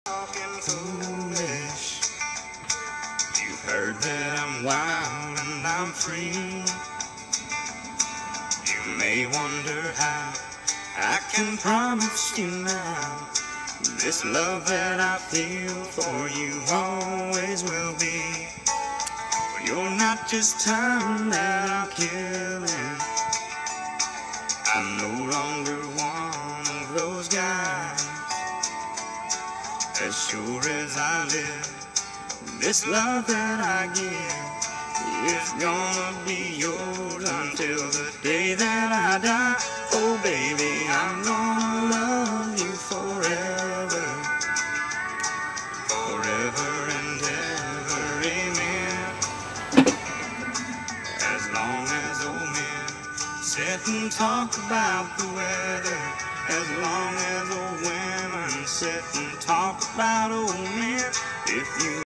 talking foolish. You've heard that I'm wild and I'm free. You may wonder how I can promise you now this love that I feel for you always will be. But you're not just time that I'm killing. I'm no longer one of those guys. As sure as I live, this love that I give is gonna be yours until the day that I die. Oh baby, I'm gonna love you forever, forever and ever, amen. As long as old men sit and talk about the weather, as long as old women sit and talk about old men,